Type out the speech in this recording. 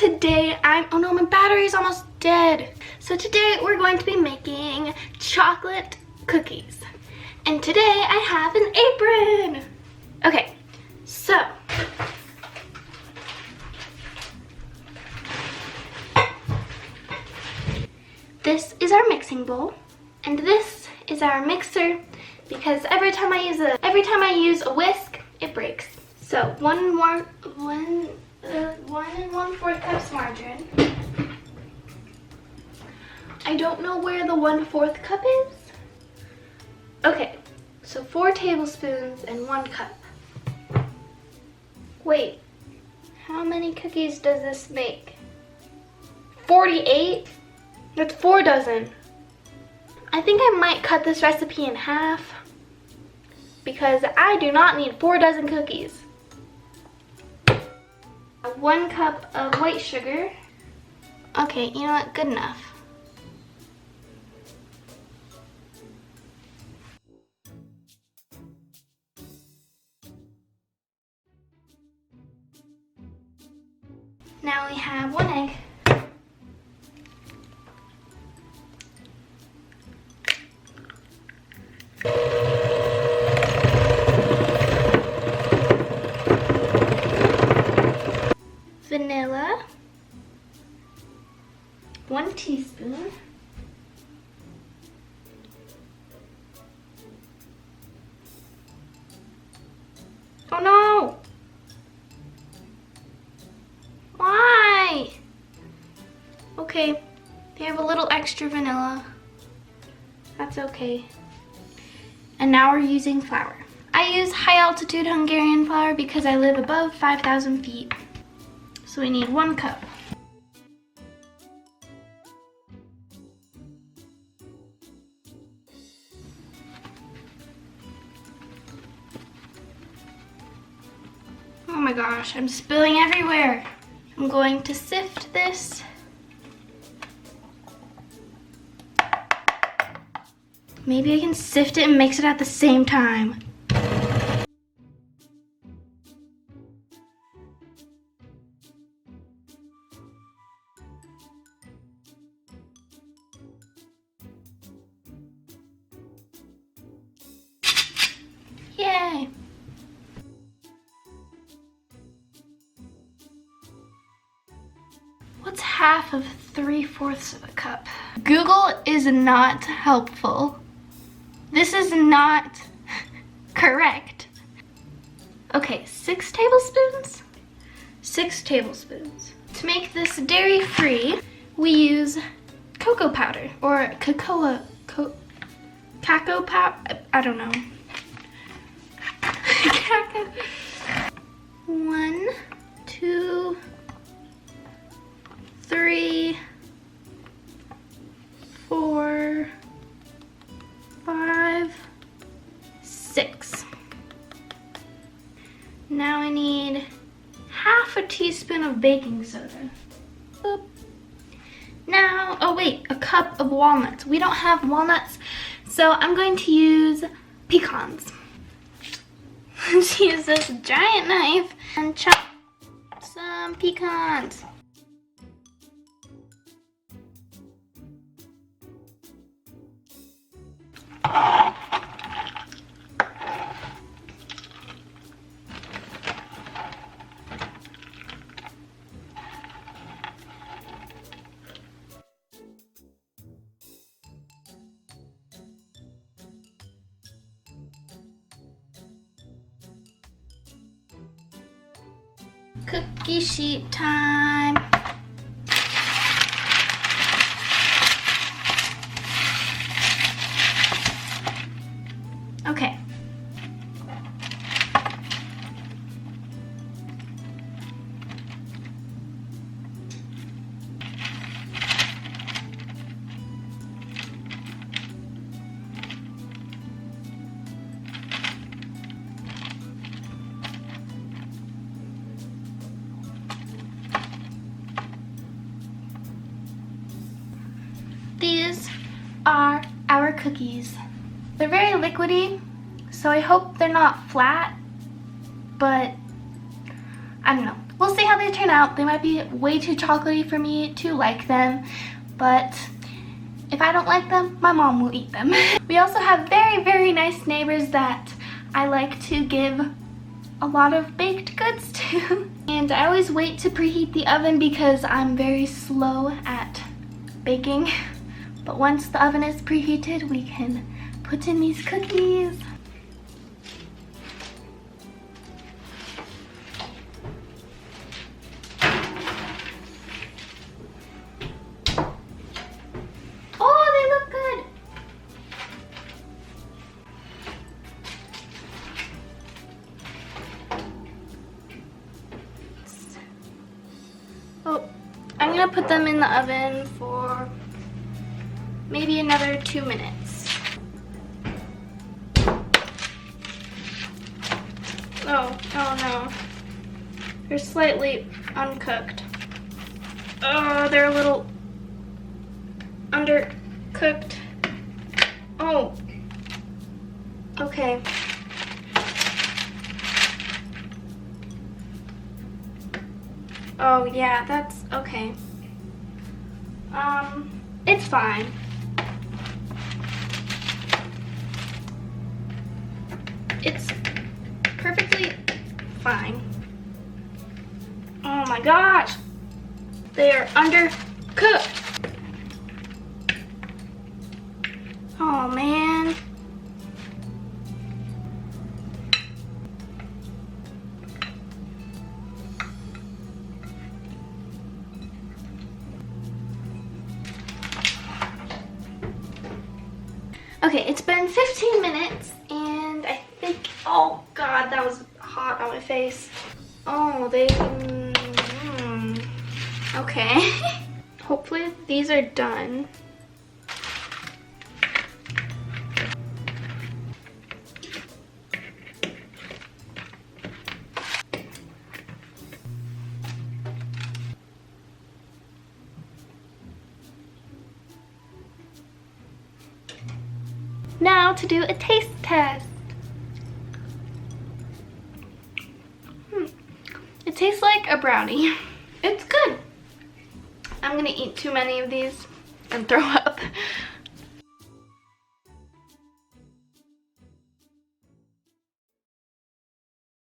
today oh no, my battery's almost dead. So today we're going to be making chocolate cookies. And today I have an apron. Okay, so this is our mixing bowl, and this is our mixer, because every time I use a whisk, it breaks. So 1 1/4 cups margarine. I don't know where the 1/4 cup is. Okay, so 4 tablespoons and 1 cup. Wait, how many cookies does this make? 48? That's 4 dozen. I think I might cut this recipe in half because I do not need 4 dozen cookies. 1 cup of white sugar. Okay, you know what? Good enough. Now we have 1 egg. Vanilla, 1 teaspoon. Oh no! Why? Okay, they have a little extra vanilla. That's okay. And now we're using flour. I use high altitude Hungarian flour because I live above 5,000 feet. So we need 1 cup. Oh my gosh, I'm spilling everywhere. I'm going to sift this. Maybe I can sift it and mix it at the same time. Yay! What's half of 3/4 of a cup? Google is not helpful. This is not correct. Okay, 6 tablespoons? 6 tablespoons. To make this dairy-free, we use cocoa powder or cacao powder. I don't know. 1, 2, 3, 4, 5, 6. Now I need half a teaspoon of baking soda. Boop. Now, oh wait, a cup of walnuts. We don't have walnuts, so I'm going to use pecans. Let's use this giant knife and chop some pecans. Cookie sheet time. Okay. These are our cookies. They're very liquidy, so I hope they're not flat, but I don't know. We'll we'll see how they turn out. They might be way too chocolatey for me to like them, but if I don't like them, my mom will eat them. We also have very, very nice neighbors that I like to give a lot of baked goods to. And I always wait to preheat the oven because I'm very slow at baking. But once the oven is preheated, we can put in these cookies. Oh, I'm gonna put them in the oven for maybe another 2 minutes. Oh no. They're slightly uncooked. Oh, they're a little undercooked. Oh, okay. Oh yeah, that's okay. It's fine. It's perfectly fine. Oh my gosh! They are undercooked. Oh man. Okay, it's been 15 minutes and I think, oh god, that was hot on my face. Oh, okay. Hopefully these are done. Now to do a taste test. It tastes like a brownie. It's good. I'm gonna eat too many of these and throw up.